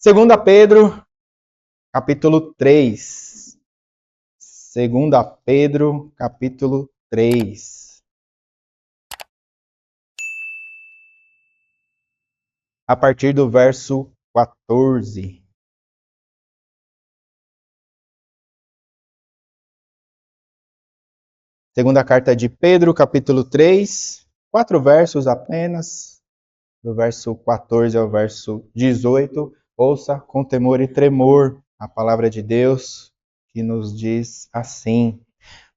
Segunda Pedro, capítulo 3. Segunda Pedro, capítulo 3. A partir do verso 14. Segunda carta de Pedro, capítulo 3. 4 versos apenas, do verso 14 ao verso 18. Ouça com temor e tremor a palavra de Deus, que nos diz assim: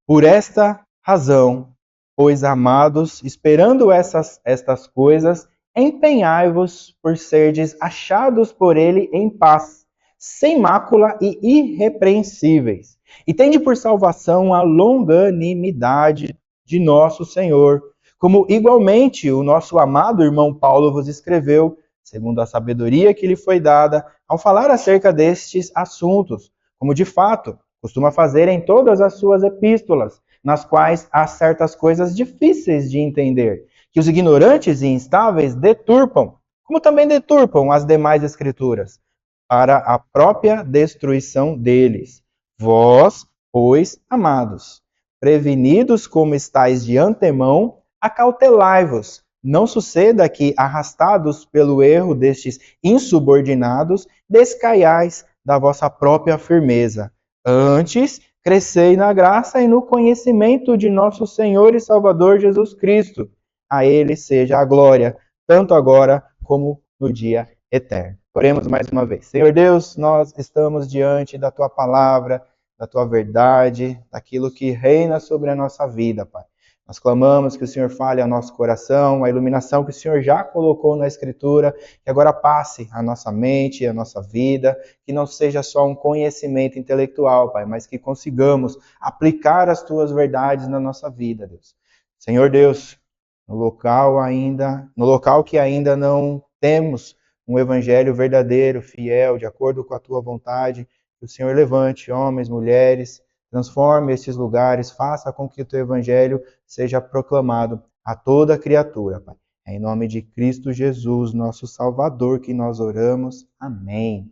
Por esta razão, pois amados, esperando estas coisas, empenhai-vos por serdes achados por ele em paz, sem mácula e irrepreensíveis. E tende por salvação a longanimidade de nosso Senhor, como igualmente o nosso amado irmão Paulo vos escreveu, segundo a sabedoria que lhe foi dada, ao falar acerca destes assuntos, como de fato costuma fazer em todas as suas epístolas, nas quais há certas coisas difíceis de entender, que os ignorantes e instáveis deturpam, como também deturpam as demais escrituras, para a própria destruição deles. Vós, pois, amados, prevenidos como estáis de antemão, acautelai-vos, não suceda que, arrastados pelo erro destes insubordinados, descaiais da vossa própria firmeza. Antes, crescei na graça e no conhecimento de nosso Senhor e Salvador Jesus Cristo. A Ele seja a glória, tanto agora como no dia eterno. Oremos mais uma vez. Senhor Deus, nós estamos diante da Tua palavra, da Tua verdade, daquilo que reina sobre a nossa vida, Pai. Nós clamamos que o Senhor fale ao nosso coração, a iluminação que o Senhor já colocou na Escritura, que agora passe a nossa mente, a nossa vida, que não seja só um conhecimento intelectual, Pai, mas que consigamos aplicar as Tuas verdades na nossa vida, Deus. Senhor Deus, no local que ainda não temos um evangelho verdadeiro, fiel, de acordo com a Tua vontade, que o Senhor levante homens, mulheres, transforme estes lugares, faça com que o Teu evangelho seja proclamado a toda criatura, Pai. É em nome de Cristo Jesus, nosso Salvador, que nós oramos. Amém.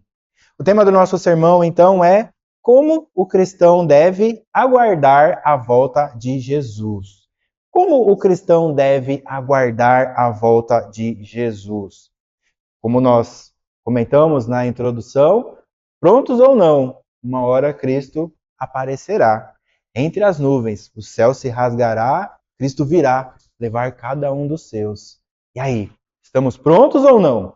O tema do nosso sermão, então, é como o cristão deve aguardar a volta de Jesus. Como o cristão deve aguardar a volta de Jesus? Como nós comentamos na introdução, prontos ou não, uma hora Cristo aparecerá. Entre as nuvens, o céu se rasgará, Cristo virá levar cada um dos seus. E aí, estamos prontos ou não?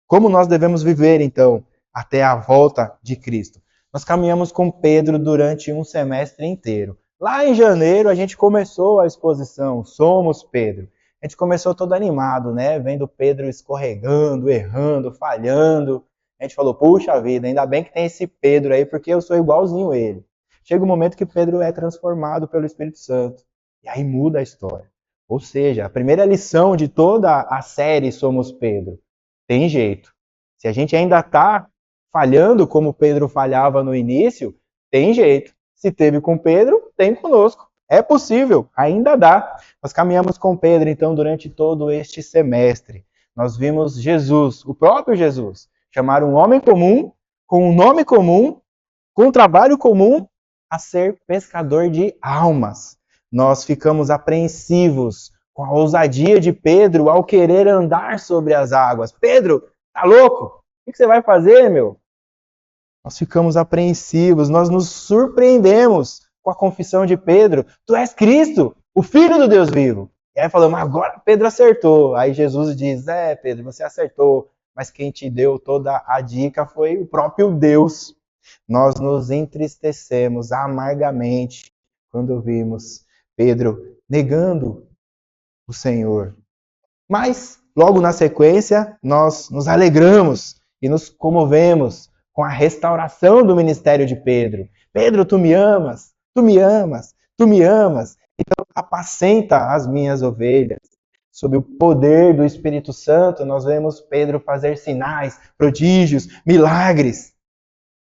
Como nós devemos viver, então, até a volta de Cristo? Nós caminhamos com Pedro durante um semestre inteiro. Lá em janeiro, a gente começou a exposição Somos Pedro. A gente começou todo animado, né? Vendo Pedro escorregando, errando, falhando. A gente falou, puxa vida, ainda bem que tem esse Pedro aí, porque eu sou igualzinho ele. Chega um momento que Pedro é transformado pelo Espírito Santo. E aí muda a história. Ou seja, a primeira lição de toda a série Somos Pedro. Tem jeito. Se a gente ainda está falhando como Pedro falhava no início, tem jeito. Se teve com Pedro, tem conosco. É possível, ainda dá. Nós caminhamos com Pedro, então, durante todo este semestre. Nós vimos Jesus, o próprio Jesus, chamar um homem comum, com um nome comum, com um trabalho comum, a ser pescador de almas. Nós ficamos apreensivos com a ousadia de Pedro ao querer andar sobre as águas. Pedro, tá louco? O que você vai fazer, meu? Nós ficamos apreensivos, nós nos surpreendemos com a confissão de Pedro. Tu és Cristo, o Filho do Deus vivo. E aí falamos, agora Pedro acertou. Aí Jesus diz, Pedro, você acertou, mas quem te deu toda a dica foi o próprio Deus. Nós nos entristecemos amargamente quando vimos Pedro negando o Senhor. Mas, logo na sequência, nós nos alegramos e nos comovemos com a restauração do ministério de Pedro. Pedro, tu me amas, tu me amas, tu me amas. Então, apacenta as minhas ovelhas. Sob o poder do Espírito Santo, nós vemos Pedro fazer sinais, prodígios, milagres.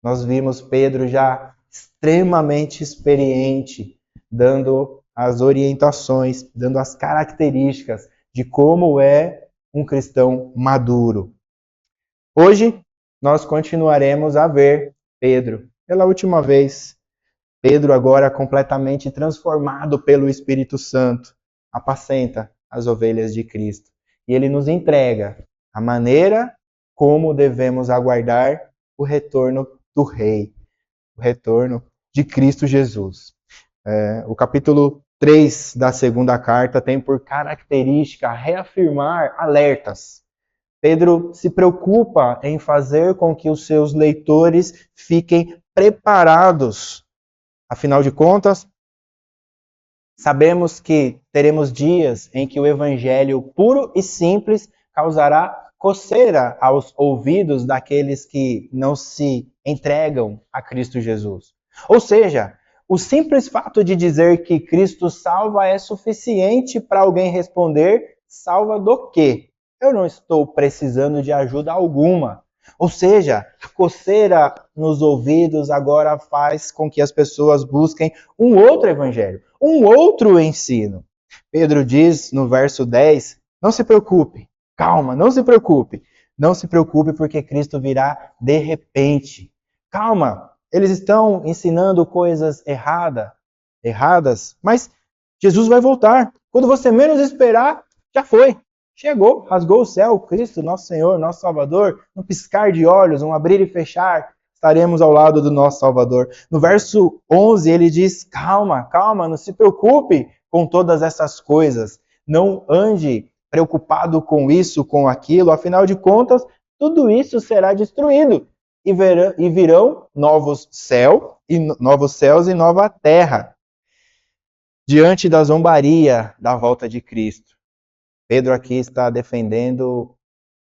Nós vimos Pedro já extremamente experiente, dando as orientações, dando as características de como é um cristão maduro. Hoje, nós continuaremos a ver Pedro pela última vez. Pedro agora completamente transformado pelo Espírito Santo, apacenta as ovelhas de Cristo. E ele nos entrega a maneira como devemos aguardar o retorno do Rei, o retorno de Cristo Jesus. O capítulo 3 da segunda carta tem por característica reafirmar alertas. Pedro se preocupa em fazer com que os seus leitores fiquem preparados. Afinal de contas, sabemos que teremos dias em que o evangelho puro e simples causará coceira aos ouvidos daqueles que não se entregam a Cristo Jesus. Ou seja, o simples fato de dizer que Cristo salva é suficiente para alguém responder: salva do quê? Eu não estou precisando de ajuda alguma. Ou seja, a coceira nos ouvidos agora faz com que as pessoas busquem um outro evangelho, um outro ensino. Pedro diz no verso 10, não se preocupe, calma, não se preocupe. Não se preocupe porque Cristo virá de repente. Calma, eles estão ensinando coisas erradas, mas Jesus vai voltar. Quando você menos esperar, já foi. Chegou, rasgou o céu, Cristo, nosso Senhor, nosso Salvador, um piscar de olhos, um abrir e fechar, estaremos ao lado do nosso Salvador. No verso 11, ele diz, calma, calma, não se preocupe com todas essas coisas. Não ande preocupado com isso, com aquilo, afinal de contas, tudo isso será destruído. E virão novos céus e nova terra. Diante da zombaria da volta de Cristo. Pedro aqui está defendendo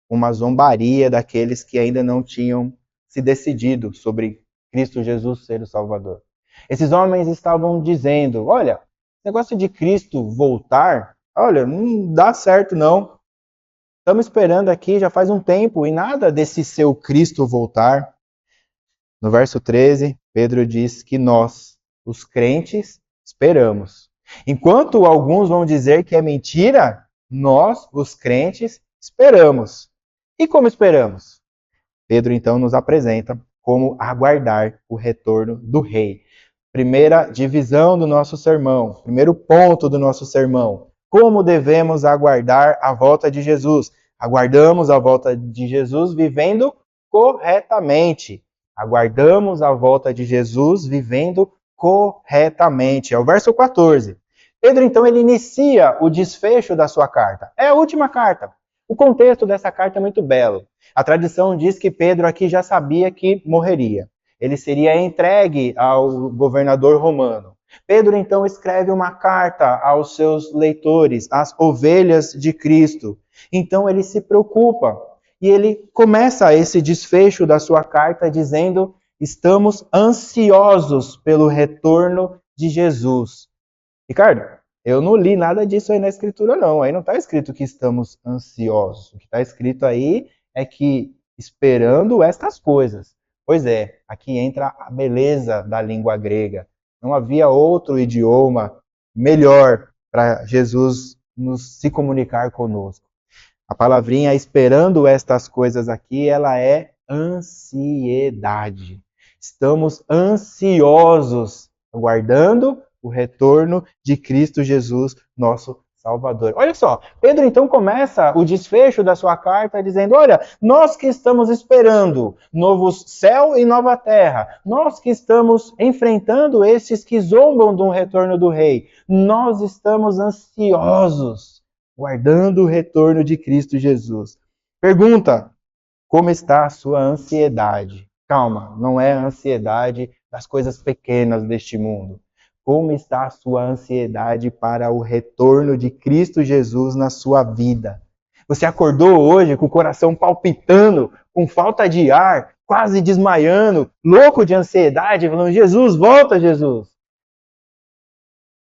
uma zombaria daqueles que ainda não tinham se decidido sobre Cristo Jesus ser o Salvador. Esses homens estavam dizendo, olha, negócio de Cristo voltar, olha, não dá certo não. Estamos esperando aqui já faz um tempo e nada desse seu Cristo voltar. No verso 13, Pedro diz que nós, os crentes, esperamos. Enquanto alguns vão dizer que é mentira, nós, os crentes, esperamos. E como esperamos? Pedro então nos apresenta como aguardar o retorno do Rei. Primeira divisão do nosso sermão, primeiro ponto do nosso sermão. Como devemos aguardar a volta de Jesus? Aguardamos a volta de Jesus vivendo corretamente. Aguardamos a volta de Jesus vivendo corretamente. É o verso 14. Pedro, então, ele inicia o desfecho da sua carta. É a última carta. O contexto dessa carta é muito belo. A tradição diz que Pedro aqui já sabia que morreria. Ele seria entregue ao governador romano. Pedro, então, escreve uma carta aos seus leitores, às ovelhas de Cristo. Então, ele se preocupa. E ele começa esse desfecho da sua carta dizendo: estamos ansiosos pelo retorno de Jesus. Ricardo, eu não li nada disso aí na escritura, não. Aí não está escrito que estamos ansiosos. O que está escrito aí é que esperando estas coisas. Pois é, aqui entra a beleza da língua grega. Não havia outro idioma melhor para Jesus se comunicar conosco. A palavrinha esperando estas coisas aqui, ela é ansiedade. Estamos ansiosos, aguardando o retorno de Cristo Jesus, nosso Salvador. Olha só, Pedro então começa o desfecho da sua carta dizendo, olha, nós que estamos esperando novos céu e nova terra, nós que estamos enfrentando esses que zombam do retorno do Rei, nós estamos ansiosos, guardando o retorno de Cristo Jesus. Pergunta, como está a sua ansiedade? Calma, não é a ansiedade das coisas pequenas deste mundo. Como está a sua ansiedade para o retorno de Cristo Jesus na sua vida? Você acordou hoje com o coração palpitando, com falta de ar, quase desmaiando, louco de ansiedade, falando, Jesus, volta, Jesus.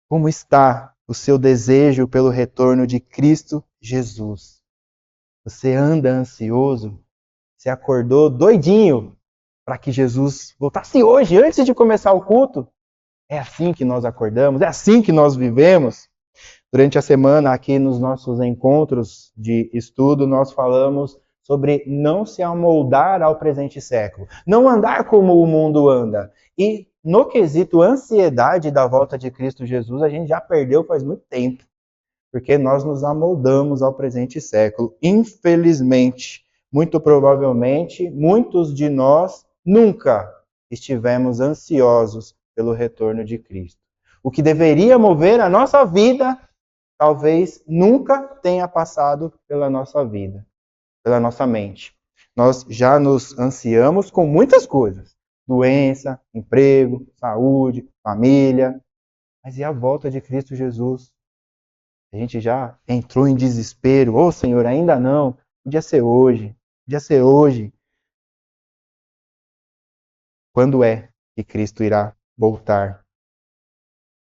Como está o seu desejo pelo retorno de Cristo Jesus? Você anda ansioso? Você acordou doidinho para que Jesus voltasse hoje, antes de começar o culto? É assim que nós acordamos, é assim que nós vivemos. Durante a semana, aqui nos nossos encontros de estudo, nós falamos sobre não se amoldar ao presente século, não andar como o mundo anda. E no quesito ansiedade da volta de Cristo Jesus, a gente já perdeu faz muito tempo, porque nós nos amoldamos ao presente século. Infelizmente, muito provavelmente, muitos de nós nunca estivemos ansiosos pelo retorno de Cristo. O que deveria mover a nossa vida, talvez nunca tenha passado pela nossa vida, pela nossa mente. Nós já nos ansiamos com muitas coisas: doença, emprego, saúde, família. Mas e a volta de Cristo Jesus? A gente já entrou em desespero. Ô, Senhor, ainda não. Podia ser hoje. Podia ser hoje. Quando é que Cristo irá voltar?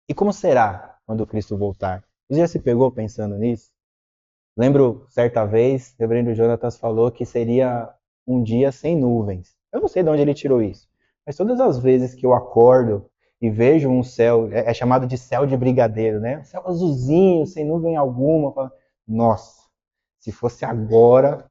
E como será quando Cristo voltar? Você já se pegou pensando nisso? Lembro, certa vez, o reverendo Jonatas falou que seria um dia sem nuvens. Eu não sei de onde ele tirou isso, mas todas as vezes que eu acordo e vejo um céu, é chamado de céu de brigadeiro, né? Um céu azulzinho, sem nuvem alguma. Eu falo, nossa, se fosse agora,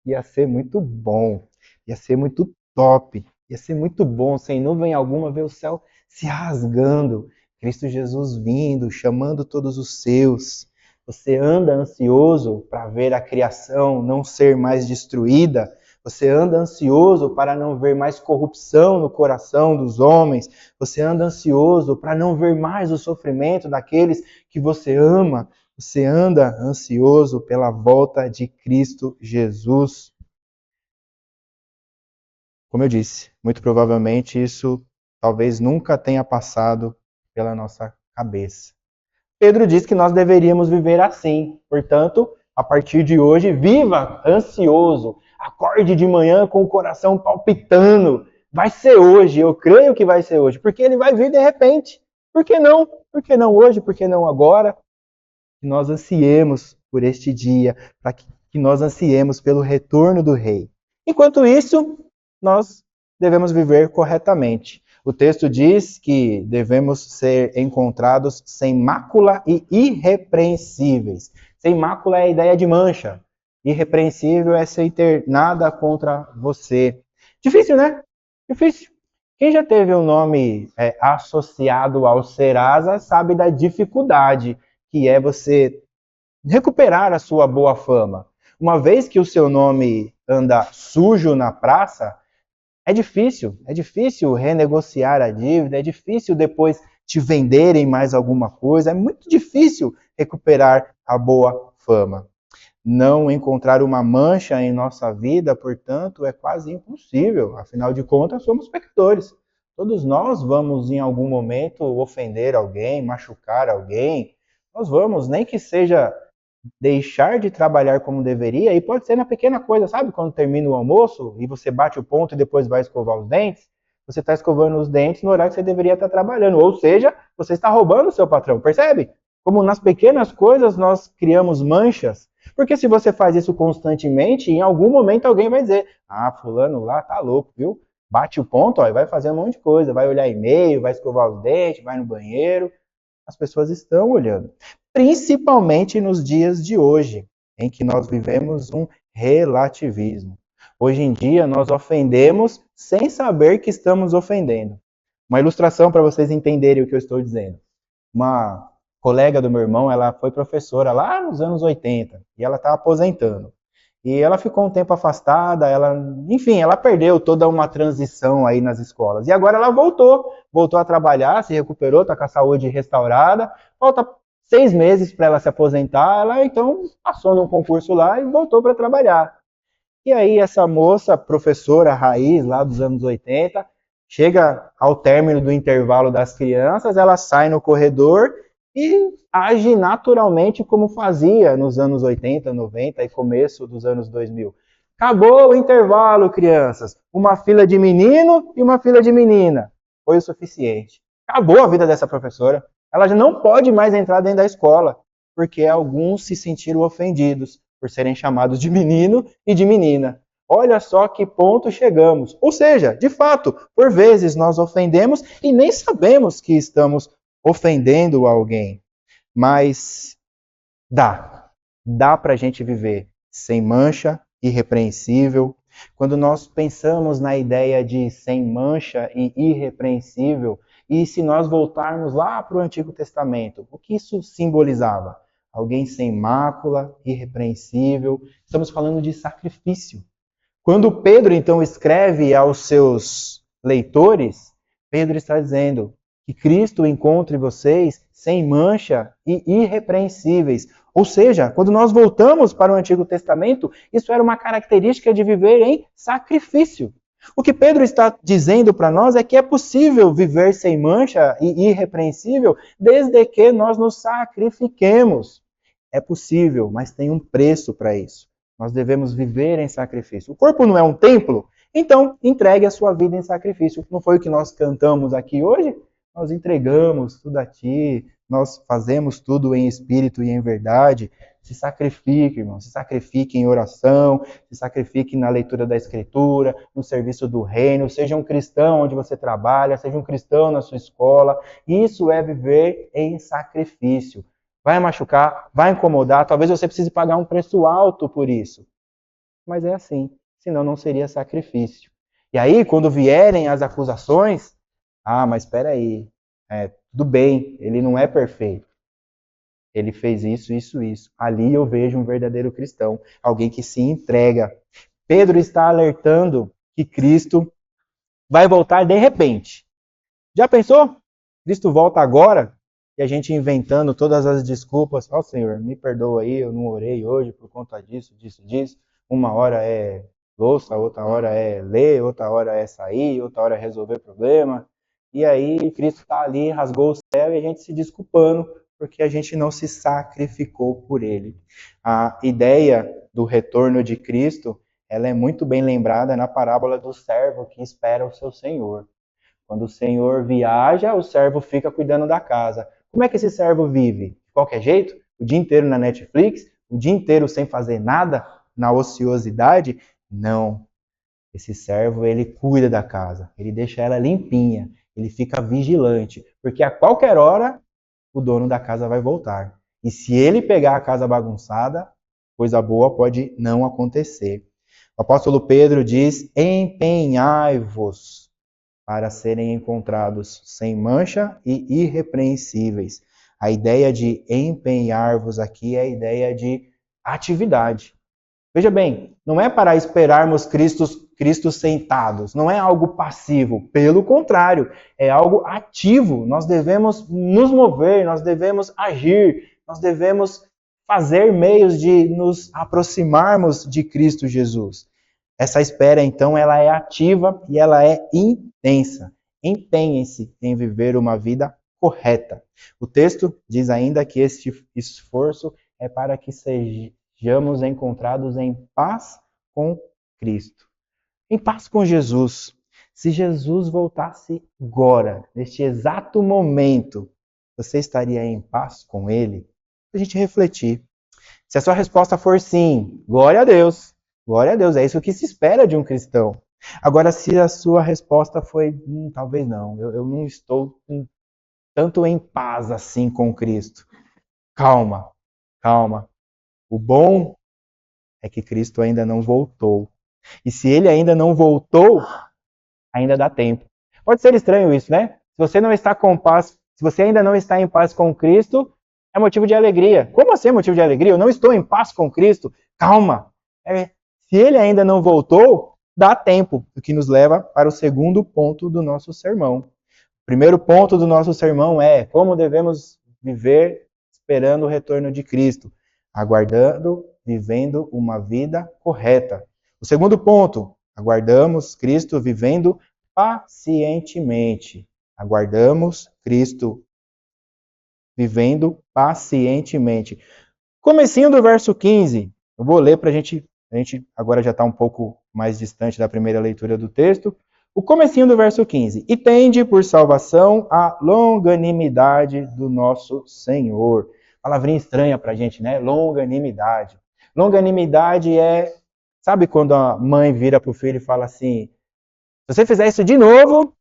ia ser muito bom, ia ser muito top, ia ser muito bom, sem nuvem alguma, ver o céu se rasgando, Cristo Jesus vindo, chamando todos os seus. Você anda ansioso para ver a criação não ser mais destruída? Você anda ansioso para não ver mais corrupção no coração dos homens? Você anda ansioso para não ver mais o sofrimento daqueles que você ama? Você anda ansioso pela volta de Cristo Jesus? Como eu disse, muito provavelmente isso talvez nunca tenha passado pela nossa cabeça. Pedro diz que nós deveríamos viver assim. Portanto, a partir de hoje, viva ansioso. Acorde de manhã com o coração palpitando. Vai ser hoje, eu creio que vai ser hoje, porque ele vai vir de repente. Por que não? Por que não hoje? Por que não agora? Que nós ansiemos por este dia, para que nós ansiemos pelo retorno do Rei. Enquanto isso, nós devemos viver corretamente. O texto diz que devemos ser encontrados sem mácula e irrepreensíveis. Sem mácula é a ideia de mancha. Irrepreensível é sem ter nada contra você. Difícil, né? Difícil. Quem já teve um nome associado ao Serasa sabe da dificuldade que é você recuperar a sua boa fama. Uma vez que o seu nome anda sujo na praça, é difícil renegociar a dívida, é difícil depois te venderem mais alguma coisa, é muito difícil recuperar a boa fama. Não encontrar uma mancha em nossa vida, portanto, é quase impossível. Afinal de contas, somos pecadores. Todos nós vamos, em algum momento, ofender alguém, machucar alguém. Nós vamos, nem que seja deixar de trabalhar como deveria, e pode ser na pequena coisa, sabe? Quando termina o almoço e você bate o ponto e depois vai escovar os dentes, você está escovando os dentes no horário que você deveria estar trabalhando. Ou seja, você está roubando o seu patrão, percebe? Como nas pequenas coisas nós criamos manchas, porque se você faz isso constantemente, em algum momento alguém vai dizer, ah, fulano lá tá louco, viu? Bate o ponto, ó, e vai fazer um monte de coisa, vai olhar e-mail, vai escovar os dentes, vai no banheiro. As pessoas estão olhando. Principalmente nos dias de hoje, em que nós vivemos um relativismo. Hoje em dia, nós ofendemos sem saber que estamos ofendendo. Uma ilustração para vocês entenderem o que eu estou dizendo. Uma colega do meu irmão, ela foi professora lá nos anos 80 e ela está aposentando. E ela ficou um tempo afastada, enfim, ela perdeu toda uma transição aí nas escolas. E agora ela voltou a trabalhar, se recuperou, está com a saúde restaurada. Falta 6 meses para ela se aposentar, ela então passou num concurso lá e voltou para trabalhar. E aí essa moça, professora raiz lá dos anos 80, chega ao término do intervalo das crianças, ela sai no corredor e age naturalmente como fazia nos anos 80, 90 e começo dos anos 2000. Acabou o intervalo, crianças. Uma fila de menino e uma fila de menina. Foi o suficiente. Acabou a vida dessa professora. Ela já não pode mais entrar dentro da escola, porque alguns se sentiram ofendidos por serem chamados de menino e de menina. Olha só que ponto chegamos. Ou seja, de fato, por vezes nós ofendemos e nem sabemos que estamos ofendendo alguém. Mas dá para a gente viver sem mancha irrepreensível. Quando nós pensamos na ideia de sem mancha e irrepreensível, e se nós voltarmos lá para o Antigo Testamento, o que isso simbolizava? Alguém sem mácula, irrepreensível. Estamos falando de sacrifício. Quando Pedro, então, escreve aos seus leitores, Pedro está dizendo que Cristo encontre vocês sem mancha e irrepreensíveis. Ou seja, quando nós voltamos para o Antigo Testamento, isso era uma característica de viver em sacrifício. O que Pedro está dizendo para nós é que é possível viver sem mancha e irrepreensível desde que nós nos sacrifiquemos. É possível, mas tem um preço para isso. Nós devemos viver em sacrifício. O corpo não é um templo? Então, entregue a sua vida em sacrifício. Não foi o que nós cantamos aqui hoje? Nós entregamos tudo a Ti, nós fazemos tudo em espírito e em verdade. Se sacrifique, irmão. Se sacrifique em oração, se sacrifique na leitura da Escritura, no serviço do reino. Seja um cristão onde você trabalha, seja um cristão na sua escola. Isso é viver em sacrifício. Vai machucar, vai incomodar, talvez você precise pagar um preço alto por isso. Mas é assim, senão não seria sacrifício. E aí, quando vierem as acusações, mas espera aí, tudo bem, ele não é perfeito. Ele fez isso, isso, isso. Ali eu vejo um verdadeiro cristão, alguém que se entrega. Pedro está alertando que Cristo vai voltar de repente. Já pensou? Cristo volta agora? E a gente inventando todas as desculpas. Senhor, me perdoa aí, eu não orei hoje por conta disso, disso, disso. Uma hora é louça, outra hora é ler, outra hora é sair, outra hora é resolver problema. E aí Cristo está ali, rasgou o céu e a gente se desculpando porque a gente não se sacrificou por ele. A ideia do retorno de Cristo, ela é muito bem lembrada na parábola do servo que espera o seu senhor. Quando o senhor viaja, o servo fica cuidando da casa. Como é que esse servo vive? De qualquer jeito? O dia inteiro na Netflix? O dia inteiro sem fazer nada? Na ociosidade? Não. Esse servo, ele cuida da casa. Ele deixa ela limpinha. Ele fica vigilante. Porque a qualquer hora, o dono da casa vai voltar. E se ele pegar a casa bagunçada, coisa boa pode não acontecer. O apóstolo Pedro diz, empenhai-vos para serem encontrados sem mancha e irrepreensíveis. A ideia de empenhar-vos aqui é a ideia de atividade. Veja bem, não é para esperarmos Cristo sentados, não é algo passivo, pelo contrário, é algo ativo. Nós devemos nos mover, nós devemos agir, nós devemos fazer meios de nos aproximarmos de Cristo Jesus. Essa espera, então, ela é ativa e ela é intensa. Empenhem-se em viver uma vida correta. O texto diz ainda que este esforço é para que sejamos encontrados em paz com Cristo. Em paz com Jesus. Se Jesus voltasse agora, neste exato momento, você estaria em paz com Ele? Para a gente refletir. Se a sua resposta for sim, glória a Deus. Glória a Deus, é isso que se espera de um cristão. Agora, se a sua resposta foi, talvez não, eu não estou tanto em paz assim com Cristo. Calma, calma. O bom é que Cristo ainda não voltou. E se ele ainda não voltou, ainda dá tempo. Pode ser estranho isso, né? Se você não está com paz, se você ainda não está em paz com Cristo, é motivo de alegria. Como assim é motivo de alegria? Eu não estou em paz com Cristo. Calma. Se ele ainda não voltou, dá tempo, o que nos leva para o segundo ponto do nosso sermão. O primeiro ponto do nosso sermão é como devemos viver esperando o retorno de Cristo, aguardando, vivendo uma vida correta. O segundo ponto, aguardamos Cristo vivendo pacientemente. Aguardamos Cristo vivendo pacientemente. Comecinho do verso 15, eu vou ler para a gente agora já está um pouco mais distante da primeira leitura do texto. O comecinho do verso 15. E tende por salvação a longanimidade do nosso Senhor. Palavrinha estranha para a gente, né? Longanimidade. Longanimidade é... Sabe quando a mãe vira para o filho e fala assim, se você fizer isso de novo,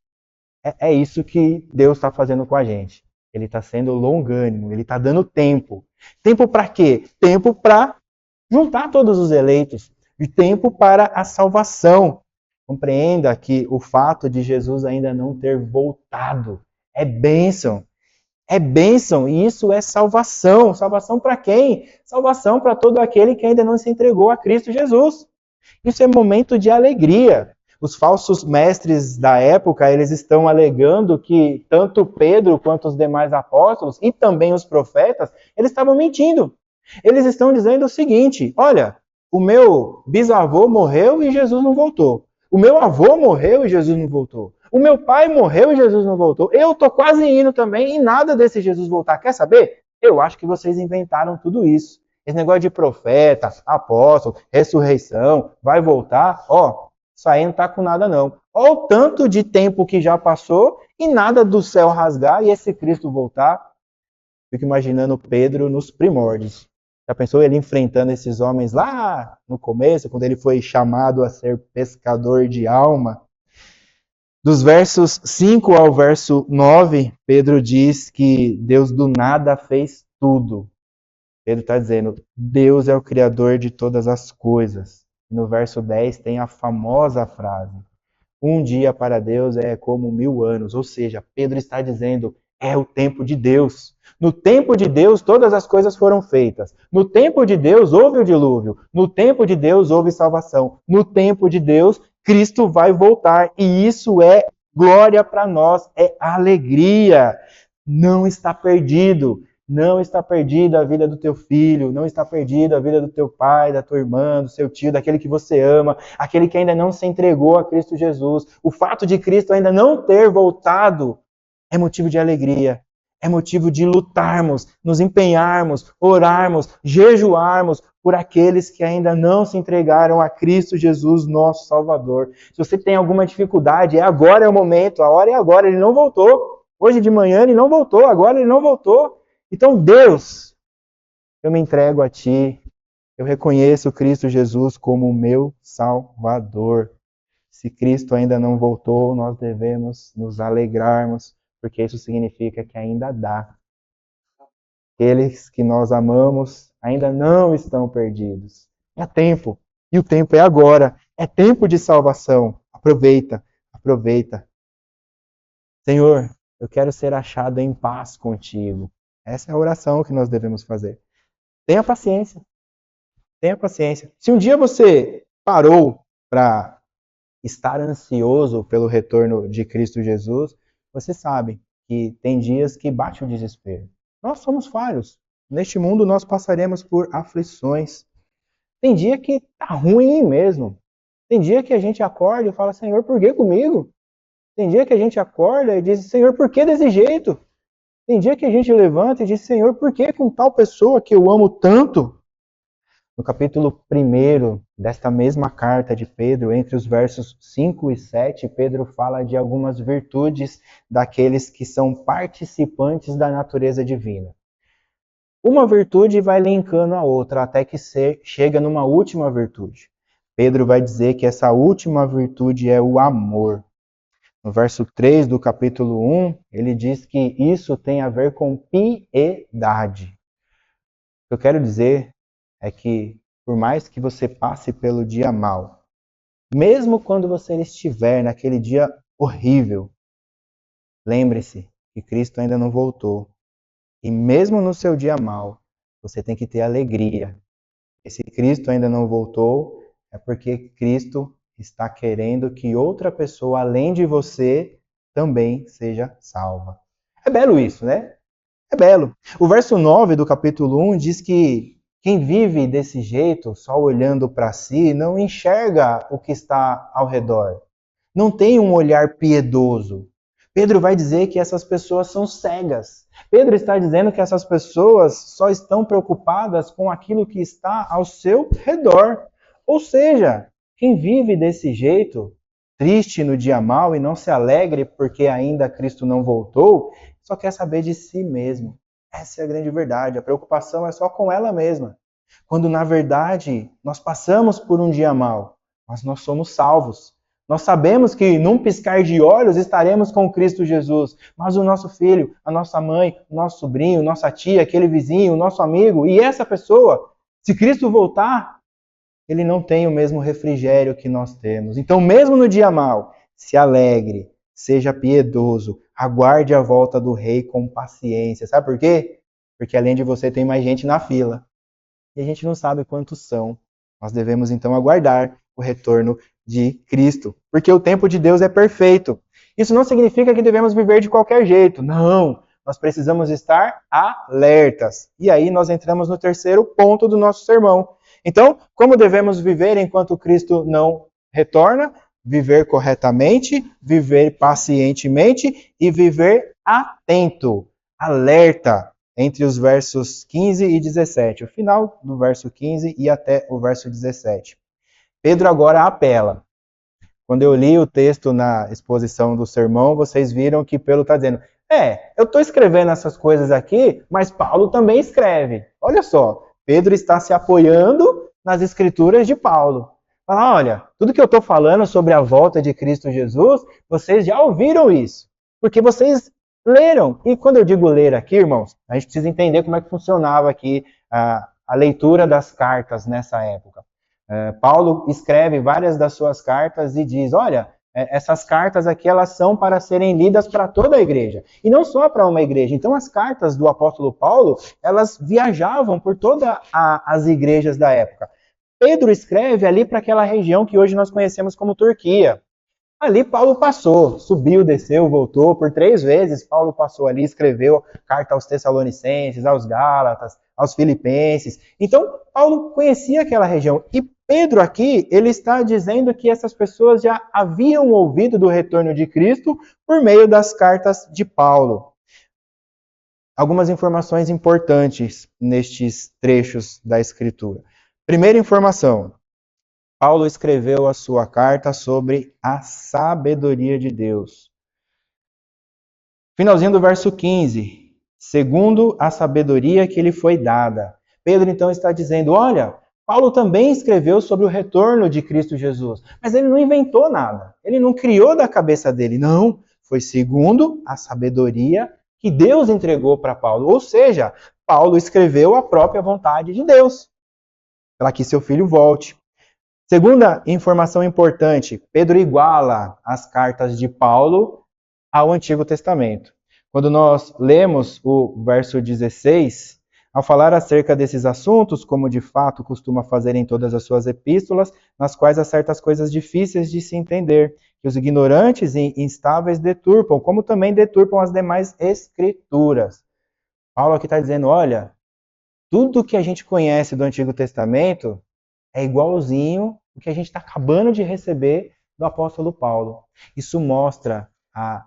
é isso que Deus está fazendo com a gente. Ele está sendo longânimo, ele está dando tempo. Tempo para quê? Tempo para juntar todos os eleitos. e tempo para a salvação. Compreenda que o fato de Jesus ainda não ter voltado é bênção. É bênção e isso é salvação. Salvação para quem? Salvação para todo aquele que ainda não se entregou a Cristo Jesus. Isso é momento de alegria. Os falsos mestres da época, eles estão alegando que tanto Pedro quanto os demais apóstolos e também os profetas, eles estavam mentindo. Eles estão dizendo o seguinte: olha, o meu bisavô morreu e Jesus não voltou. O meu avô morreu e Jesus não voltou. O meu pai morreu e Jesus não voltou. Eu estou quase indo também e nada desse Jesus voltar. Quer saber? Eu acho que vocês inventaram tudo isso. Esse negócio de profeta, apóstolo, ressurreição, vai voltar, ó, isso aí não tá com nada não. Olha o tanto de tempo que já passou e nada do céu rasgar e esse Cristo voltar. Fico imaginando Pedro nos primórdios. Já pensou ele enfrentando esses homens lá no começo, quando ele foi chamado a ser pescador de alma? Dos versos 5 ao verso 9, Pedro diz que Deus do nada fez tudo. Pedro está dizendo, Deus é o Criador de todas as coisas. No verso 10 tem a famosa frase, um dia para Deus é como 1000 anos. Ou seja, Pedro está dizendo, é o tempo de Deus. No tempo de Deus, todas as coisas foram feitas. No tempo de Deus, houve o dilúvio. No tempo de Deus, houve salvação. No tempo de Deus, Cristo vai voltar. E isso é glória para nós, é alegria. Não está perdido. Não está perdida a vida do teu filho, não está perdida a vida do teu pai, da tua irmã, do seu tio, daquele que você ama, aquele que ainda não se entregou a Cristo Jesus. O fato de Cristo ainda não ter voltado é motivo de alegria, é motivo de lutarmos, nos empenharmos, orarmos, jejuarmos por aqueles que ainda não se entregaram a Cristo Jesus, nosso Salvador. Se você tem alguma dificuldade, agora é o momento, a hora é agora, ele não voltou. Hoje de manhã ele não voltou, agora ele não voltou. Então, Deus, eu me entrego a Ti, eu reconheço Cristo Jesus como o meu Salvador. Se Cristo ainda não voltou, nós devemos nos alegrarmos, porque isso significa que ainda dá. Aqueles que nós amamos ainda não estão perdidos. É tempo, e o tempo é agora, é tempo de salvação. Aproveita, aproveita. Senhor, eu quero ser achado em paz contigo. Essa é a oração que nós devemos fazer. Tenha paciência. Tenha paciência. Se um dia você parou para estar ansioso pelo retorno de Cristo Jesus, você sabe que tem dias que bate o desespero. Nós somos falhos. Neste mundo nós passaremos por aflições. Tem dia que tá ruim mesmo. Tem dia que a gente acorda e fala, Senhor, por que comigo? Tem dia que a gente acorda e diz, Senhor, por que desse jeito? Tem dia que a gente levanta e diz, Senhor, por que com tal pessoa que eu amo tanto? No capítulo 1 desta mesma carta de Pedro, entre os versos 5 e 7, Pedro fala de algumas virtudes daqueles que são participantes da natureza divina. Uma virtude vai linkando a outra, até que chega numa última virtude. Pedro vai dizer que essa última virtude é o amor. No verso 3 do capítulo 1, ele diz que isso tem a ver com piedade. O que eu quero dizer é que, por mais que você passe pelo dia mal, mesmo quando você estiver naquele dia horrível, lembre-se que Cristo ainda não voltou. E mesmo no seu dia mal, você tem que ter alegria. E se Cristo ainda não voltou, é porque Cristo está querendo que outra pessoa, além de você, também seja salva. É belo isso, né? É belo. O verso 9 do capítulo 1 diz que quem vive desse jeito, só olhando para si, não enxerga o que está ao redor. Não tem um olhar piedoso. Pedro vai dizer que essas pessoas são cegas. Pedro está dizendo que essas pessoas só estão preocupadas com aquilo que está ao seu redor. Ou seja, quem vive desse jeito, triste no dia mau e não se alegre porque ainda Cristo não voltou, só quer saber de si mesmo. Essa é a grande verdade. A preocupação é só com ela mesma. Quando, na verdade, nós passamos por um dia mau, mas nós somos salvos. Nós sabemos que num piscar de olhos estaremos com Cristo Jesus, mas o nosso filho, a nossa mãe, o nosso sobrinho, nossa tia, aquele vizinho, o nosso amigo, e essa pessoa, se Cristo voltar, ele não tem o mesmo refrigério que nós temos. Então, mesmo no dia mau, se alegre, seja piedoso, aguarde a volta do rei com paciência. Sabe por quê? Porque além de você, tem mais gente na fila. E a gente não sabe quantos são. Nós devemos então aguardar o retorno de Cristo, porque o tempo de Deus é perfeito. Isso não significa que devemos viver de qualquer jeito. Não, nós precisamos estar alertas. E aí nós entramos no terceiro ponto do nosso sermão. Então, como devemos viver enquanto Cristo não retorna? Viver corretamente, viver pacientemente e viver atento, alerta, entre os versos 15 e 17, o final do verso 15 e até o verso 17. Pedro agora apela. Quando eu li o texto na exposição do sermão, vocês viram que Pedro está dizendo, eu estou escrevendo essas coisas aqui, mas Paulo também escreve. Olha só, Pedro está se apoiando nas escrituras de Paulo. Fala, olha, tudo que eu estou falando sobre a volta de Cristo Jesus, vocês já ouviram isso. Porque vocês leram. E quando eu digo ler aqui, irmãos, a gente precisa entender como é que funcionava aqui a leitura das cartas nessa época. Paulo escreve várias das suas cartas e diz, olha, essas cartas aqui elas são para serem lidas para toda a igreja. E não só para uma igreja. Então as cartas do apóstolo Paulo, elas viajavam por todas as igrejas da época. Pedro escreve ali para aquela região que hoje nós conhecemos como Turquia. Ali Paulo passou, subiu, desceu, voltou, por 3 vezes Paulo passou ali, escreveu carta aos Tessalonicenses, aos Gálatas, aos Filipenses. Então, Paulo conhecia aquela região. E Pedro aqui, ele está dizendo que essas pessoas já haviam ouvido do retorno de Cristo por meio das cartas de Paulo. Algumas informações importantes nestes trechos da Escritura. Primeira informação. Paulo escreveu a sua carta sobre a sabedoria de Deus. Finalzinho do verso 15. Segundo a sabedoria que lhe foi dada. Pedro então está dizendo, olha, Paulo também escreveu sobre o retorno de Cristo Jesus. Mas ele não inventou nada. Ele não criou da cabeça dele. Não, foi segundo a sabedoria que Deus entregou para Paulo. Ou seja, Paulo escreveu a própria vontade de Deus, para que seu filho volte. Segunda informação importante, Pedro iguala as cartas de Paulo ao Antigo Testamento. Quando nós lemos o verso 16, ao falar acerca desses assuntos, como de fato costuma fazer em todas as suas epístolas, nas quais há certas coisas difíceis de se entender, que os ignorantes e instáveis deturpam, como também deturpam as demais escrituras. Paulo aqui está dizendo, olha, tudo que a gente conhece do Antigo Testamento é igualzinho o que a gente está acabando de receber do apóstolo Paulo. Isso mostra a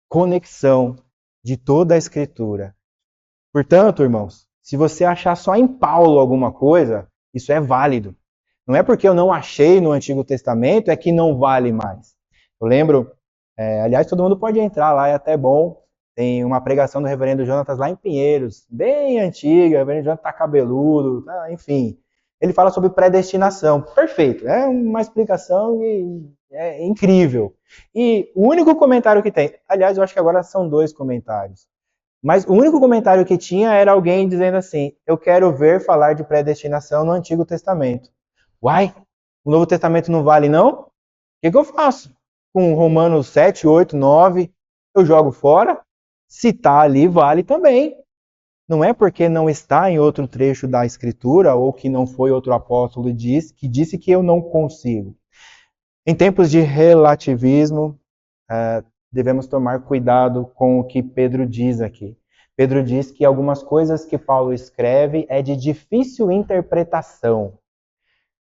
conexão de toda a Escritura. Portanto, irmãos, se você achar só em Paulo alguma coisa, isso é válido. Não é porque eu não achei no Antigo Testamento, é que não vale mais. Eu lembro, aliás, todo mundo pode entrar lá, é até bom. Tem uma pregação do reverendo Jonatas lá em Pinheiros, bem antiga, o reverendo Jonatas tá cabeludo, enfim. Ele fala sobre predestinação. Perfeito, é uma explicação incrível. E o único comentário que tem, aliás, eu acho que agora são 2 comentários, mas o único comentário que tinha era alguém dizendo assim, eu quero ver falar de predestinação no Antigo Testamento. Uai, o Novo Testamento não vale não? O que eu faço? Com Romanos 7, 8, 9, eu jogo fora? Se está ali, vale também. Não é porque não está em outro trecho da Escritura, ou que não foi outro apóstolo que disse que eu não consigo. Em tempos de relativismo, devemos tomar cuidado com o que Pedro diz aqui. Pedro diz que algumas coisas que Paulo escreve é de difícil interpretação.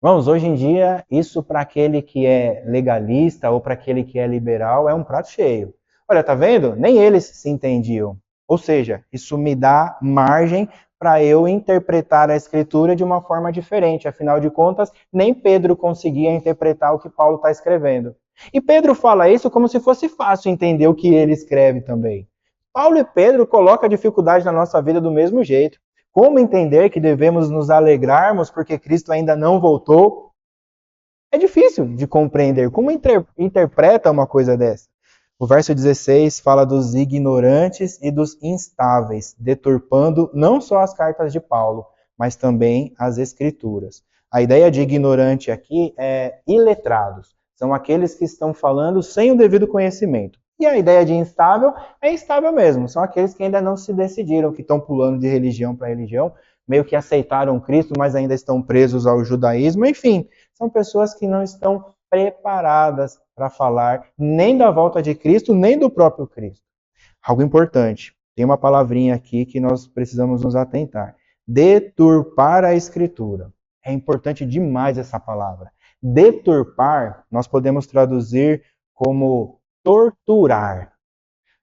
Irmãos, hoje em dia, isso para aquele que é legalista ou para aquele que é liberal é um prato cheio. Olha, tá vendo? Nem eles se entendiam. Ou seja, isso me dá margem para eu interpretar a Escritura de uma forma diferente. Afinal de contas, nem Pedro conseguia interpretar o que Paulo está escrevendo. E Pedro fala isso como se fosse fácil entender o que ele escreve também. Paulo e Pedro colocam a dificuldade na nossa vida do mesmo jeito. Como entender que devemos nos alegrarmos porque Cristo ainda não voltou? É difícil de compreender. Como interpreta uma coisa dessa? O verso 16 fala dos ignorantes e dos instáveis, deturpando não só as cartas de Paulo, mas também as Escrituras. A ideia de ignorante aqui é iletrados. São aqueles que estão falando sem o devido conhecimento. E a ideia de instável é instável mesmo. São aqueles que ainda não se decidiram, que estão pulando de religião para religião, meio que aceitaram Cristo, mas ainda estão presos ao judaísmo. Enfim, são pessoas que não estão preparadas para falar nem da volta de Cristo, nem do próprio Cristo. Algo importante. Tem uma palavrinha aqui que nós precisamos nos atentar. Deturpar a Escritura. É importante demais essa palavra. Deturpar, nós podemos traduzir como torturar.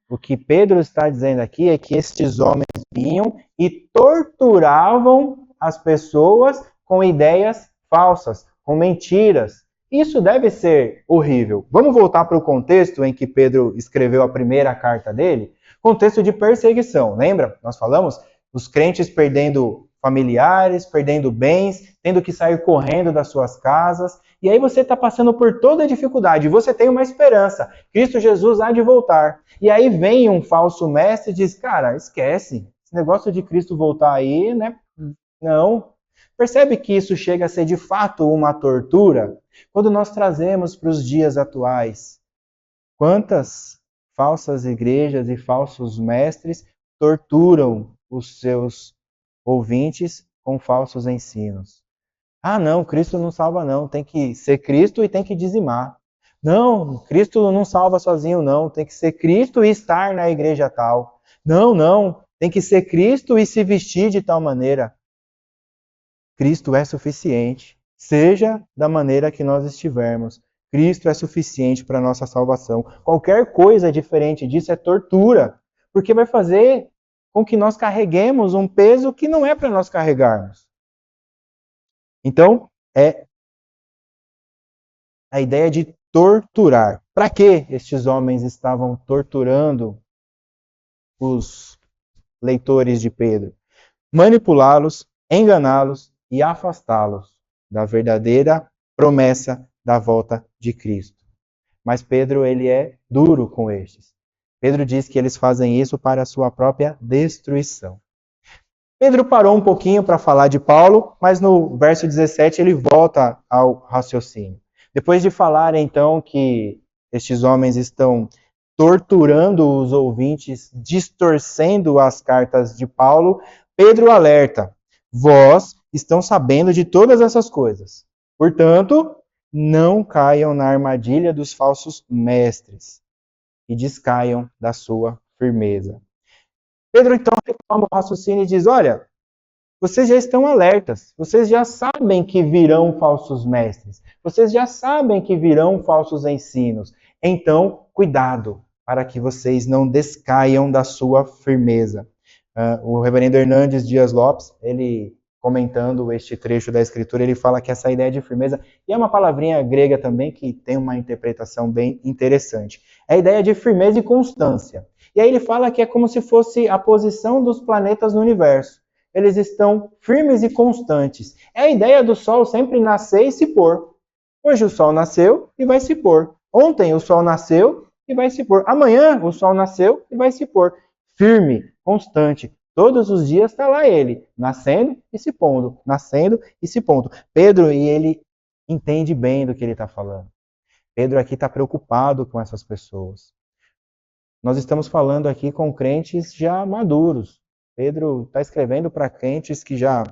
O que Pedro está dizendo aqui é que estes homens vinham e torturavam as pessoas com ideias falsas, com mentiras. Isso deve ser horrível. Vamos voltar para o contexto em que Pedro escreveu a primeira carta dele? Contexto de perseguição, lembra? Nós falamos os crentes perdendo familiares, perdendo bens, tendo que sair correndo das suas casas. E aí você está passando por toda a dificuldade. Você tem uma esperança. Cristo Jesus há de voltar. E aí vem um falso mestre e diz, cara, esquece. Esse negócio de Cristo voltar aí, né? Não. Percebe que isso chega a ser de fato uma tortura? Quando nós trazemos para os dias atuais, quantas falsas igrejas e falsos mestres torturam os seus ouvintes com falsos ensinos. Ah, não, Cristo não salva não, tem que ser Cristo e tem que dizimar. Não, Cristo não salva sozinho não, tem que ser Cristo e estar na igreja tal. Não, tem que ser Cristo e se vestir de tal maneira. Cristo é suficiente, seja da maneira que nós estivermos. Cristo é suficiente para a nossa salvação. Qualquer coisa diferente disso é tortura, porque vai fazer com que nós carreguemos um peso que não é para nós carregarmos. Então, é a ideia de torturar. Para que estes homens estavam torturando os leitores de Pedro? Manipulá-los, enganá-los e afastá-los da verdadeira promessa da volta de Cristo. Mas Pedro, ele é duro com estes. Pedro diz que eles fazem isso para a sua própria destruição. Pedro parou um pouquinho para falar de Paulo, mas no verso 17 ele volta ao raciocínio. Depois de falar então que estes homens estão torturando os ouvintes, distorcendo as cartas de Paulo, Pedro alerta: vós estão sabendo de todas essas coisas. Portanto, não caiam na armadilha dos falsos mestres e descaiam da sua firmeza. Pedro então retoma o raciocínio e diz, olha, vocês já estão alertas, vocês já sabem que virão falsos mestres, vocês já sabem que virão falsos ensinos, então cuidado para que vocês não descaiam da sua firmeza. O reverendo Hernandes Dias Lopes, ele comentando este trecho da Escritura, ele fala que essa ideia de firmeza, e é uma palavrinha grega também que tem uma interpretação bem interessante, é a ideia de firmeza e constância. E aí ele fala que é como se fosse a posição dos planetas no universo. Eles estão firmes e constantes. É a ideia do Sol sempre nascer e se pôr. Hoje o Sol nasceu e vai se pôr. Ontem o Sol nasceu e vai se pôr. Amanhã o Sol nasceu e vai se pôr. Firme, constante. Todos os dias está lá ele, nascendo e se pondo, nascendo e se pondo. Pedro, e ele entende bem do que ele está falando. Pedro aqui está preocupado com essas pessoas. Nós estamos falando aqui com crentes já maduros. Pedro está escrevendo para crentes que já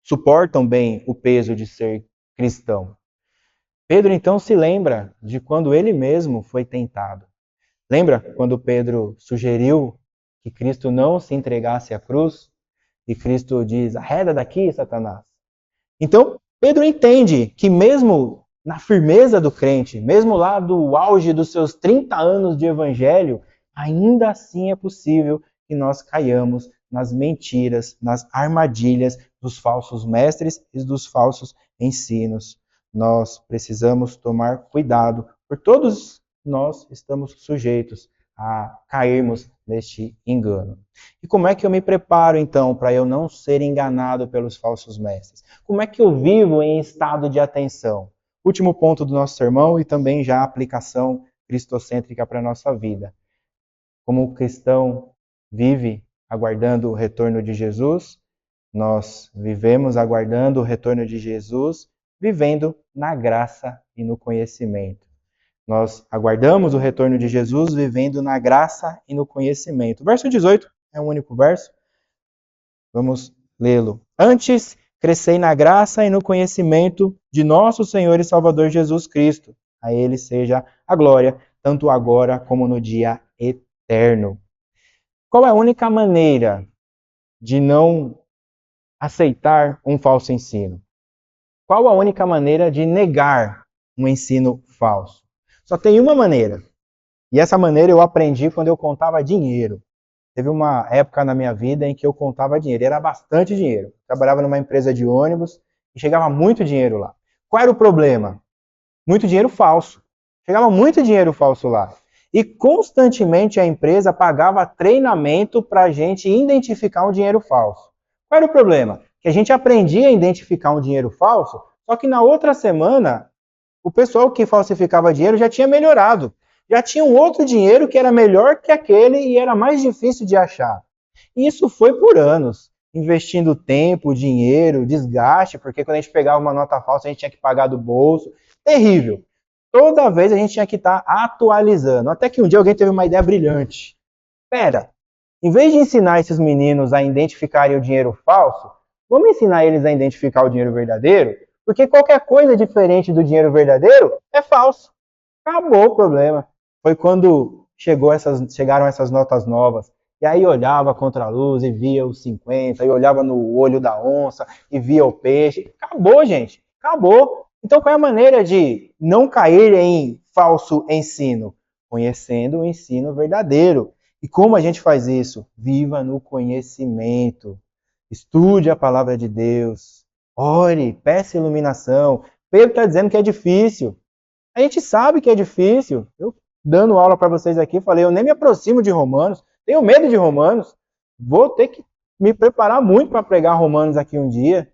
suportam bem o peso de ser cristão. Pedro então se lembra de quando ele mesmo foi tentado. Lembra quando Pedro sugeriu que Cristo não se entregasse à cruz? E Cristo diz, arreda daqui, Satanás. Então, Pedro entende que mesmo na firmeza do crente, mesmo lá do auge dos seus 30 anos de evangelho, ainda assim é possível que nós caiamos nas mentiras, nas armadilhas dos falsos mestres e dos falsos ensinos. Nós precisamos tomar cuidado, porque todos nós estamos sujeitos a cairmos neste engano. E como é que eu me preparo, então, para eu não ser enganado pelos falsos mestres? Como é que eu vivo em estado de atenção? Último ponto do nosso sermão e também já a aplicação cristocêntrica para a nossa vida. Como o cristão vive aguardando o retorno de Jesus, Nós vivemos aguardando o retorno de Jesus, vivendo na graça e no conhecimento. Nós aguardamos o retorno de Jesus, vivendo na graça e no conhecimento. O verso 18 é um único verso. Vamos lê-lo. Antes, crescei na graça e no conhecimento de nosso Senhor e Salvador Jesus Cristo. A Ele seja a glória, tanto agora como no dia eterno. Qual é a única maneira de não aceitar um falso ensino? Qual a única maneira de negar um ensino falso? Só tem uma maneira. E essa maneira eu aprendi quando eu contava dinheiro. Teve uma época na minha vida em que eu contava dinheiro. Era bastante dinheiro. Trabalhava numa empresa de ônibus e chegava muito dinheiro lá. Qual era o problema? Muito dinheiro falso. Chegava muito dinheiro falso lá. E constantemente a empresa pagava treinamento para a gente identificar um dinheiro falso. Qual era o problema? Que a gente aprendia a identificar um dinheiro falso, só que na outra semana, o pessoal que falsificava dinheiro já tinha melhorado. Já tinha um outro dinheiro que era melhor que aquele e era mais difícil de achar. E isso foi por anos, investindo tempo, dinheiro, desgaste, porque quando a gente pegava uma nota falsa, a gente tinha que pagar do bolso. Terrível. Toda vez a gente tinha que estar atualizando. Até que um dia alguém teve uma ideia brilhante. Pera, em vez de ensinar esses meninos a identificarem o dinheiro falso, vamos ensinar eles a identificar o dinheiro verdadeiro? Porque qualquer coisa diferente do dinheiro verdadeiro é falso. Acabou o problema. Foi quando chegaram essas notas novas. E aí olhava contra a luz e via os 50, e olhava no olho da onça e via o peixe. Acabou, gente. Acabou. Então qual é a maneira de não cair em falso ensino? Conhecendo o ensino verdadeiro. E como a gente faz isso? Viva no conhecimento. Estude a palavra de Deus. Ore, peça iluminação. Pedro está dizendo que é difícil. A gente sabe que é difícil. Eu, dando aula para vocês aqui, falei, eu nem me aproximo de Romanos, tenho medo de Romanos. Vou ter que me preparar muito para pregar Romanos aqui um dia.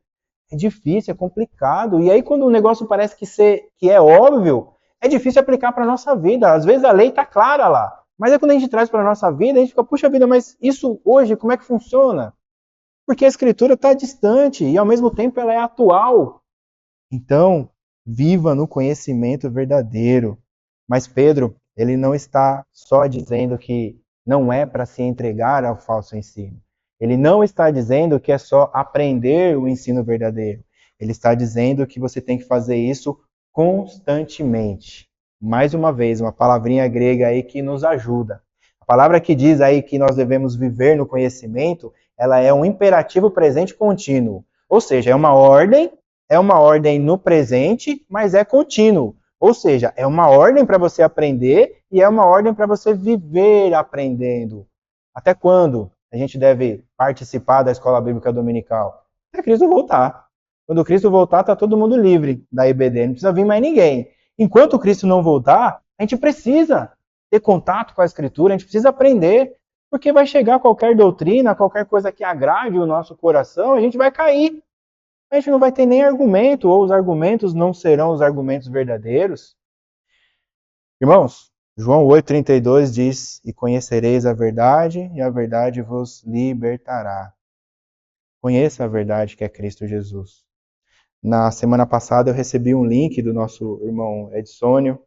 É difícil, é complicado. E aí quando o negócio parece que é óbvio, é difícil aplicar para a nossa vida. Às vezes a lei está clara lá. Mas é quando a gente traz para a nossa vida, a gente fica, puxa vida, mas isso hoje, como é que funciona? Porque a escritura está distante e ao mesmo tempo ela é atual. Então, viva no conhecimento verdadeiro. Mas Pedro, ele não está só dizendo que não é para se entregar ao falso ensino. Ele não está dizendo que é só aprender o ensino verdadeiro. Ele está dizendo que você tem que fazer isso constantemente. Mais uma vez, uma palavrinha grega aí que nos ajuda. A palavra que diz aí que nós devemos viver no conhecimento, ela é um imperativo presente contínuo. Ou seja, é uma ordem no presente, mas é contínuo. Ou seja, é uma ordem para você aprender e é uma ordem para você viver aprendendo. Até quando a gente deve participar da escola bíblica dominical? Até Cristo voltar. Quando Cristo voltar, está todo mundo livre da IBD, não precisa vir mais ninguém. Enquanto Cristo não voltar, a gente precisa ter contato com a Escritura, a gente precisa aprender, porque vai chegar qualquer doutrina, qualquer coisa que agrade o nosso coração, a gente vai cair. A gente não vai ter nem argumento, ou os argumentos não serão os argumentos verdadeiros. Irmãos, João 8,32 diz, e conhecereis a verdade, e a verdade vos libertará. Conheça a verdade que é Cristo Jesus. Na semana passada eu recebi um link do nosso irmão Edsônio.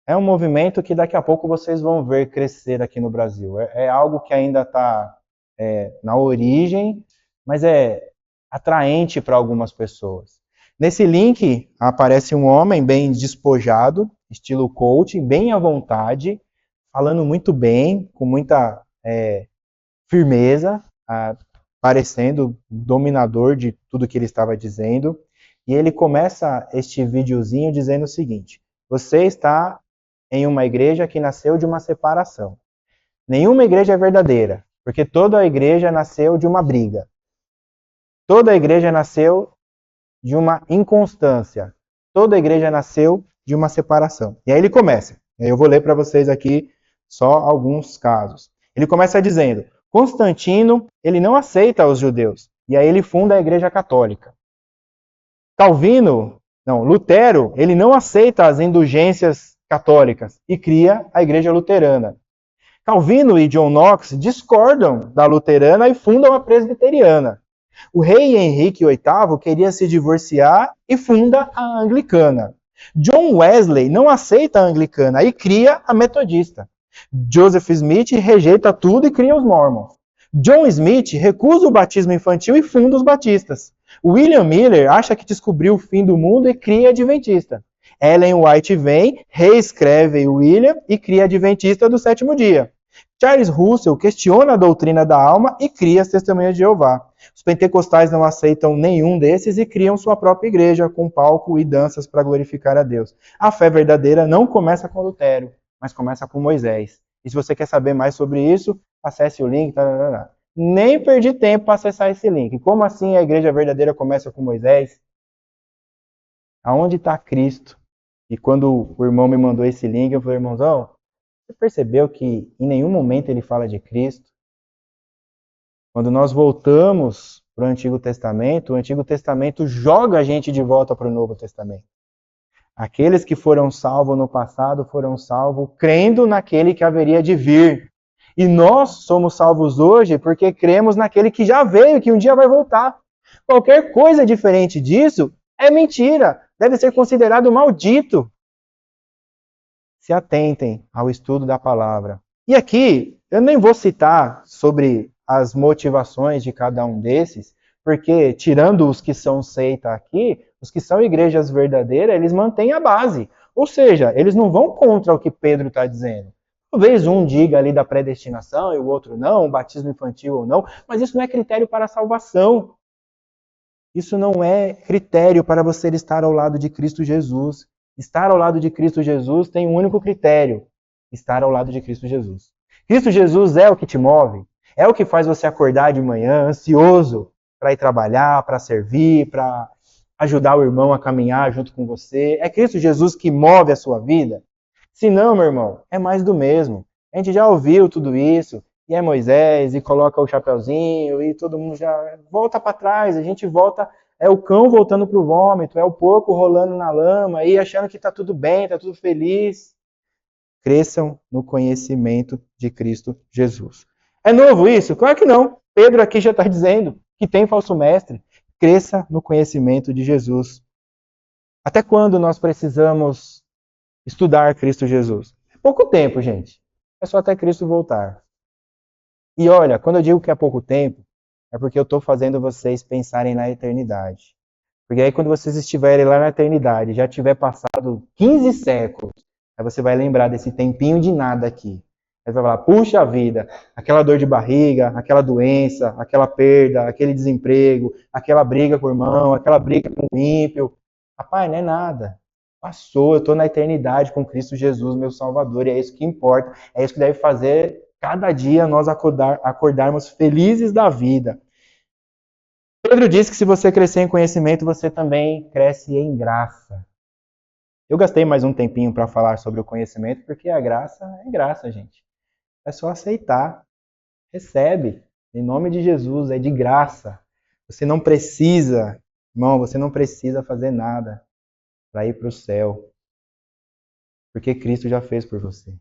É um movimento que daqui a pouco vocês vão ver crescer aqui no Brasil. É algo que ainda está na origem, mas é atraente para algumas pessoas. Nesse link aparece um homem bem despojado, estilo coaching, bem à vontade, falando muito bem, com muita firmeza, parecendo dominador de tudo que ele estava dizendo. E ele começa este videozinho dizendo o seguinte: você está em uma igreja que nasceu de uma separação. Nenhuma igreja é verdadeira, porque toda a igreja nasceu de uma briga. Toda a igreja nasceu de uma inconstância. Toda a igreja nasceu de uma separação. E aí ele começa. Eu vou ler para vocês aqui só alguns casos. Ele começa dizendo: Constantino, ele não aceita os judeus. E aí ele funda a Igreja Católica. Lutero, ele não aceita as indulgências católicas e cria a Igreja Luterana. Calvino e John Knox discordam da luterana e fundam a presbiteriana. O rei Henrique VIII queria se divorciar e funda a anglicana. John Wesley não aceita a anglicana e cria a metodista. Joseph Smith rejeita tudo e cria os Mormons. John Smith recusa o batismo infantil e funda os batistas. William Miller acha que descobriu o fim do mundo e cria a adventista. Ellen White vem, reescreve William e cria a adventista do sétimo dia. Charles Russell questiona a doutrina da alma e cria as testemunhas de Jeová. Os pentecostais não aceitam nenhum desses e criam sua própria igreja, com palco e danças para glorificar a Deus. A fé verdadeira não começa com Lutero, mas começa com Moisés. E se você quer saber mais sobre isso, acesse o link. Nem perdi tempo para acessar esse link. Como assim a igreja verdadeira começa com Moisés? Aonde está Cristo? E quando o irmão me mandou esse link, eu falei, irmãozão, você percebeu que em nenhum momento ele fala de Cristo? Quando nós voltamos para o Antigo Testamento joga a gente de volta para o Novo Testamento. Aqueles que foram salvos no passado foram salvos crendo naquele que haveria de vir. E nós somos salvos hoje porque cremos naquele que já veio, que um dia vai voltar. Qualquer coisa diferente disso é mentira, deve ser considerado maldito. Se atentem ao estudo da palavra. E aqui, eu nem vou citar sobre as motivações de cada um desses, porque tirando os que são seita aqui, os que são igrejas verdadeiras, eles mantêm a base. Ou seja, eles não vão contra o que Pedro está dizendo. Talvez um diga ali da predestinação e o outro não, batismo infantil ou não, mas isso não é critério para a salvação. Isso não é critério para você estar ao lado de Cristo Jesus. Estar ao lado de Cristo Jesus tem um único critério: estar ao lado de Cristo Jesus. Cristo Jesus é o que te move, é o que faz você acordar de manhã ansioso para ir trabalhar, para servir, para ajudar o irmão a caminhar junto com você. É Cristo Jesus que move a sua vida? Se não, meu irmão, é mais do mesmo. A gente já ouviu tudo isso, e é Moisés, e coloca o chapeuzinho, e todo mundo já volta para trás, a gente volta, é o cão voltando para o vômito, é o porco rolando na lama, e achando que está tudo bem, está tudo feliz. Cresçam no conhecimento de Cristo Jesus. É novo isso? Claro que não. Pedro aqui já está dizendo que tem falso mestre. Cresça no conhecimento de Jesus. Até quando nós precisamos estudar Cristo Jesus? É pouco tempo, gente. É só até Cristo voltar. E olha, quando eu digo que é pouco tempo, é porque eu estou fazendo vocês pensarem na eternidade. Porque aí quando vocês estiverem lá na eternidade, já tiver passado 15 séculos, aí você vai lembrar desse tempinho de nada aqui. Aí você vai falar, puxa vida, aquela dor de barriga, aquela doença, aquela perda, aquele desemprego, aquela briga com o irmão, aquela briga com o ímpio. Rapaz, não é nada. Passou, eu estou na eternidade com Cristo Jesus, meu Salvador, e é isso que importa. É isso que deve fazer cada dia nós acordarmos felizes da vida. Pedro diz que se você crescer em conhecimento, você também cresce em graça. Eu gastei mais um tempinho para falar sobre o conhecimento, porque a graça é graça, gente. É só aceitar. Recebe. Em nome de Jesus, é de graça. Você não precisa, irmão, você não precisa fazer nada para ir para o céu. Porque Cristo já fez por você.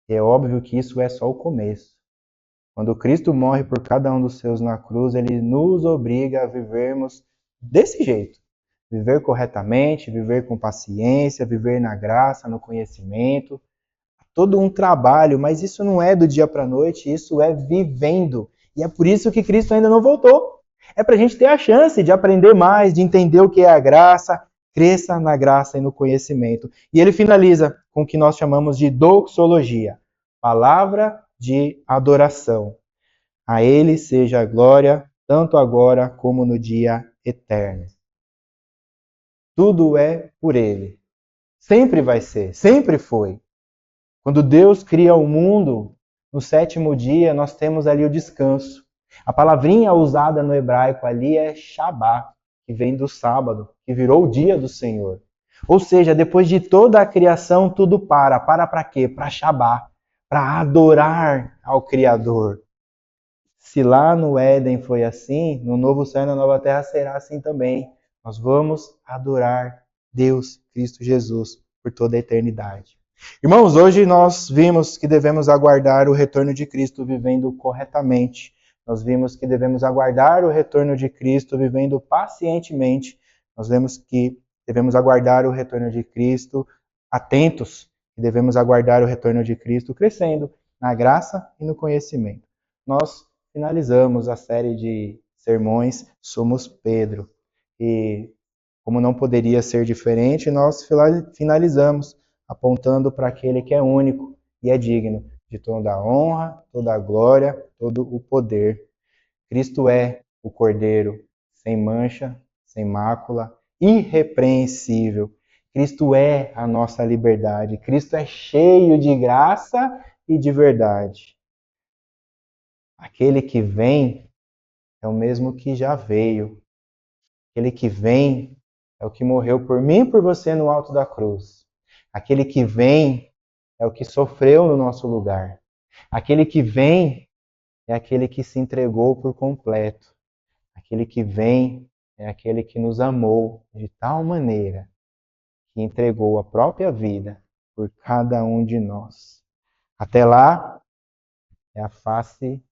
E é óbvio que isso é só o começo. Quando Cristo morre por cada um dos seus na cruz, ele nos obriga a vivermos desse jeito. Viver corretamente, viver com paciência, viver na graça, no conhecimento. Todo um trabalho, mas isso não é do dia para a noite, isso é vivendo. E é por isso que Cristo ainda não voltou. É para a gente ter a chance de aprender mais, de entender o que é a graça. Cresça na graça e no conhecimento. E ele finaliza com o que nós chamamos de doxologia, palavra de adoração. A ele seja a glória, tanto agora como no dia eterno. Tudo é por ele. Sempre vai ser, sempre foi. Quando Deus cria o mundo, no sétimo dia, nós temos ali o descanso. A palavrinha usada no hebraico ali é Shabá, que vem do sábado, que virou o dia do Senhor. Ou seja, depois de toda a criação, tudo para. Para quê? Para Shabá, para adorar ao Criador. Se lá no Éden foi assim, no novo céu e na nova terra será assim também. Nós vamos adorar Deus, Cristo Jesus, por toda a eternidade. Irmãos, hoje nós vimos que devemos aguardar o retorno de Cristo vivendo corretamente, nós vimos que devemos aguardar o retorno de Cristo vivendo pacientemente. Nós vemos que devemos aguardar o retorno de Cristo atentos, e devemos aguardar o retorno de Cristo crescendo na graça e no conhecimento. Nós finalizamos a série de sermões Somos Pedro. E como não poderia ser diferente, nós finalizamos apontando para aquele que é único e é digno de toda a honra, toda a glória, todo o poder. Cristo é o Cordeiro sem mancha, sem mácula, irrepreensível. Cristo é a nossa liberdade. Cristo é cheio de graça e de verdade. Aquele que vem é o mesmo que já veio. Aquele que vem é o que morreu por mim e por você no alto da cruz. Aquele que vem é o que sofreu no nosso lugar. Aquele que vem é aquele que se entregou por completo. Aquele que vem é aquele que nos amou de tal maneira que entregou a própria vida por cada um de nós. Até lá é a face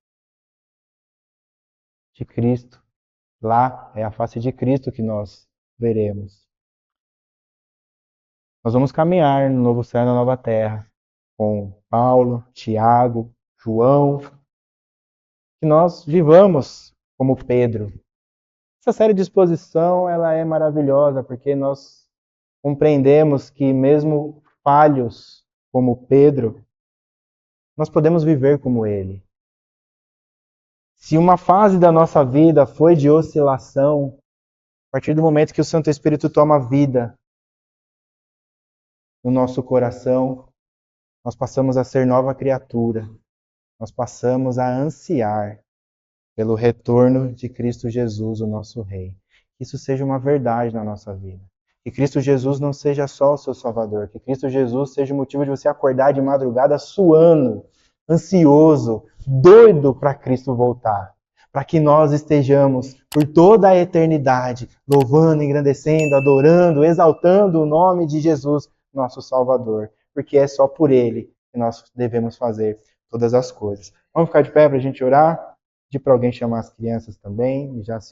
de Cristo. Lá é a face de Cristo que nós veremos. Nós vamos caminhar no novo céu e na nova terra com Paulo, Tiago, João, que nós vivamos como Pedro. Essa série de exposição ela é maravilhosa porque nós compreendemos que mesmo falhos como Pedro, nós podemos viver como ele. Se uma fase da nossa vida foi de oscilação, a partir do momento que o Santo Espírito toma vida no nosso coração, nós passamos a ser nova criatura. Nós passamos a ansiar pelo retorno de Cristo Jesus, o nosso Rei. Que isso seja uma verdade na nossa vida. Que Cristo Jesus não seja só o seu Salvador. Que Cristo Jesus seja o motivo de você acordar de madrugada suando, ansioso, doido para Cristo voltar. Para que nós estejamos por toda a eternidade louvando, engrandecendo, adorando, exaltando o nome de Jesus, nosso Salvador. Porque é só por Ele que nós devemos fazer todas as coisas. Vamos ficar de pé para a gente orar? Pedir para alguém chamar as crianças também e já se